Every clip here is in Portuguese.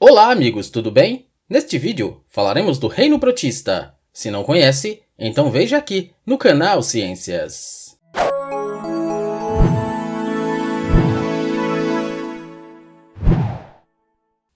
Olá, amigos, tudo bem? Neste vídeo falaremos do reino protista. Se não conhece, então veja aqui no canal Ciências.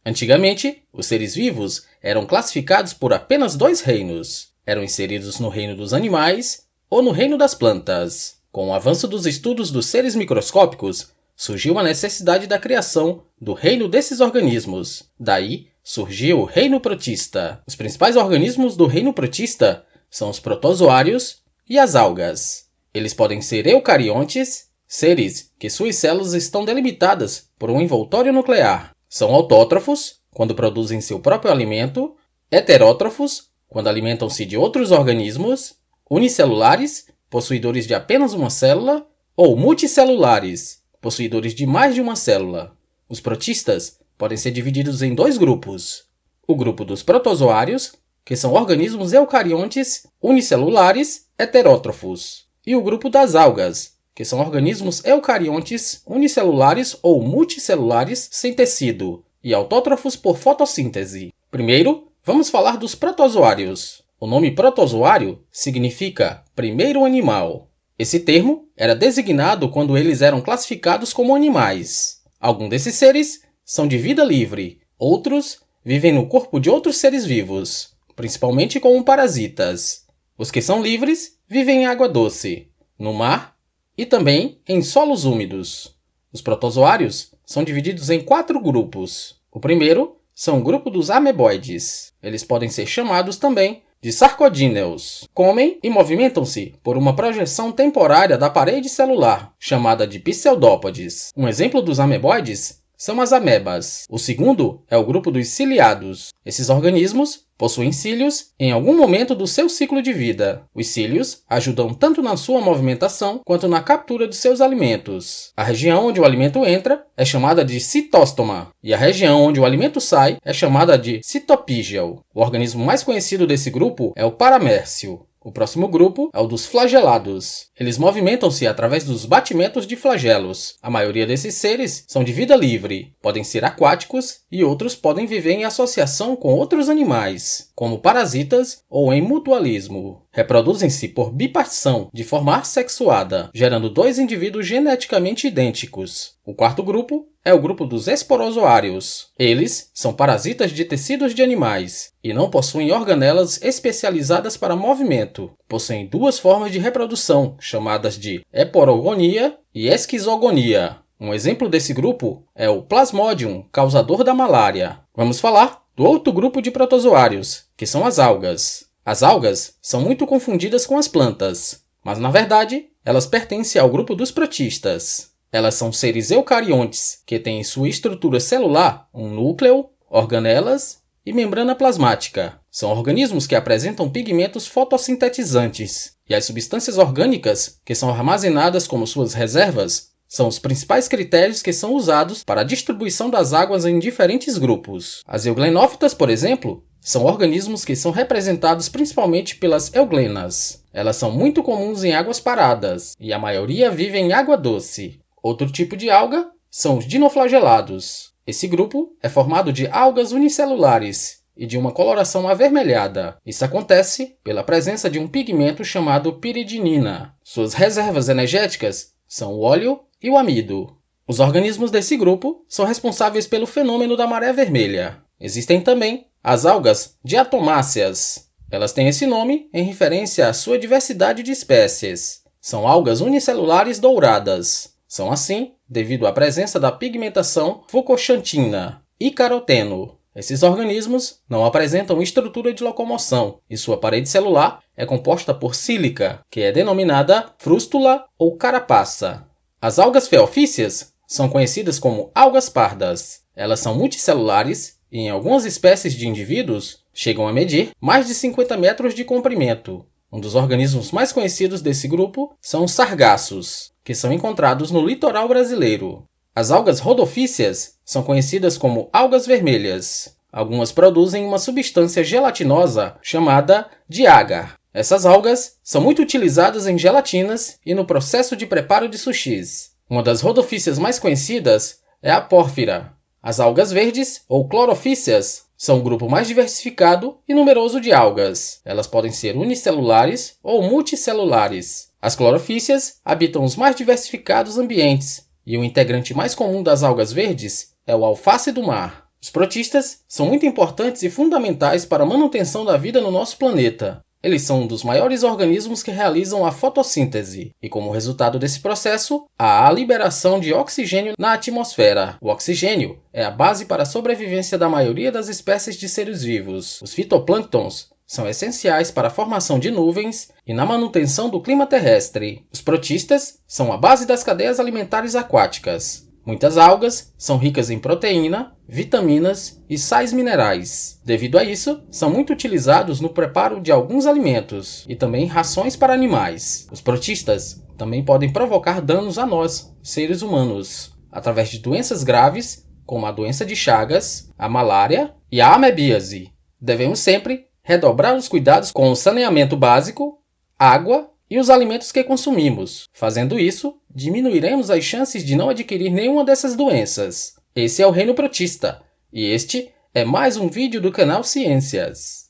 Antigamente, os seres vivos eram classificados por apenas dois reinos. Eram inseridos no reino dos animais ou no reino das plantas. Com o avanço dos estudos dos seres microscópicos, surgiu a necessidade da criação do reino desses organismos. Daí, surgiu o reino protista. Os principais organismos do reino protista são os protozoários e as algas. Eles podem ser eucariontes, seres que suas células estão delimitadas por um envoltório nuclear. São autótrofos, quando produzem seu próprio alimento, heterótrofos, quando alimentam-se de outros organismos, unicelulares, possuidores de apenas uma célula, ou multicelulares, possuidores de mais de uma célula. Os protistas podem ser divididos em dois grupos. O grupo dos protozoários, que são organismos eucariontes unicelulares heterótrofos, e o grupo das algas, que são organismos eucariontes unicelulares ou multicelulares sem tecido e autótrofos por fotossíntese. Primeiro, vamos falar dos protozoários. O nome protozoário significa primeiro animal. Esse termo era designado quando eles eram classificados como animais. Alguns desses seres são de vida livre, outros vivem no corpo de outros seres vivos, principalmente como parasitas. Os que são livres vivem em água doce, no mar e também em solos úmidos. Os protozoários são divididos em 4 grupos. O primeiro são o grupo dos ameboides. Eles podem ser chamados também de sarcodíneos. Comem e movimentam-se por uma projeção temporária da parede celular, chamada de pseudópodes. Um exemplo dos ameboides são as amebas. O segundo é o grupo dos ciliados. Esses organismos possuem cílios em algum momento do seu ciclo de vida. Os cílios ajudam tanto na sua movimentação quanto na captura de seus alimentos. A região onde o alimento entra é chamada de citóstoma, e a região onde o alimento sai é chamada de citopígeo. O organismo mais conhecido desse grupo é o paramércio. O próximo grupo é o dos flagelados. Eles movimentam-se através dos batimentos de flagelos. A maioria desses seres são de vida livre, podem ser aquáticos e outros podem viver em associação com outros animais, como parasitas ou em mutualismo. Reproduzem-se por bipartição, de forma assexuada, gerando 2 indivíduos geneticamente idênticos. O quarto grupo é o grupo dos esporozoários. Eles são parasitas de tecidos de animais e não possuem organelas especializadas para movimento. Possuem 2 formas de reprodução, chamadas de heporogonia e esquizogonia. Um exemplo desse grupo é o Plasmodium, causador da malária. Vamos falar do outro grupo de protozoários, que são as algas. As algas são muito confundidas com as plantas, mas na verdade elas pertencem ao grupo dos protistas. Elas são seres eucariontes, que têm em sua estrutura celular um núcleo, organelas e membrana plasmática. São organismos que apresentam pigmentos fotossintetizantes, e as substâncias orgânicas, que são armazenadas como suas reservas, são os principais critérios que são usados para a distribuição das águas em diferentes grupos. As euglenófitas, por exemplo, são organismos que são representados principalmente pelas euglenas. Elas são muito comuns em águas paradas, e a maioria vive em água doce. Outro tipo de alga são os dinoflagelados. Esse grupo é formado de algas unicelulares e de uma coloração avermelhada. Isso acontece pela presença de um pigmento chamado piridinina. Suas reservas energéticas são o óleo e o amido. Os organismos desse grupo são responsáveis pelo fenômeno da maré vermelha. Existem também as algas diatomáceas. Elas têm esse nome em referência à sua diversidade de espécies. São algas unicelulares douradas. São assim devido à presença da pigmentação fucoxantina e caroteno. Esses organismos não apresentam estrutura de locomoção e sua parede celular é composta por sílica, que é denominada frústula ou carapaça. As algas feofícias são conhecidas como algas pardas. Elas são multicelulares e, em algumas espécies de indivíduos, chegam a medir mais de 50 metros de comprimento. Um dos organismos mais conhecidos desse grupo são os sargassos, que são encontrados no litoral brasileiro. As algas rodofícias são conhecidas como algas vermelhas. Algumas produzem uma substância gelatinosa chamada de agar. Essas algas são muito utilizadas em gelatinas e no processo de preparo de sushis. Uma das rodofícias mais conhecidas é a pórfira. As algas verdes, ou clorofíceas, são o grupo mais diversificado e numeroso de algas. Elas podem ser unicelulares ou multicelulares. As clorofíceas habitam os mais diversificados ambientes, e o integrante mais comum das algas verdes é o alface do mar. Os protistas são muito importantes e fundamentais para a manutenção da vida no nosso planeta. Eles são um dos maiores organismos que realizam a fotossíntese, e como resultado desse processo, há a liberação de oxigênio na atmosfera. O oxigênio é a base para a sobrevivência da maioria das espécies de seres vivos. Os fitoplânctons são essenciais para a formação de nuvens e na manutenção do clima terrestre. Os protistas são a base das cadeias alimentares aquáticas. Muitas algas são ricas em proteína, vitaminas e sais minerais. Devido a isso, são muito utilizados no preparo de alguns alimentos e também em rações para animais. Os protistas também podem provocar danos a nós, seres humanos, através de doenças graves, como a doença de Chagas, a malária e a amebíase. Devemos sempre redobrar os cuidados com o saneamento básico, água e os alimentos que consumimos. Fazendo isso, diminuiremos as chances de não adquirir nenhuma dessas doenças. Esse é o Reino Protista, e este é mais um vídeo do canal Ciências.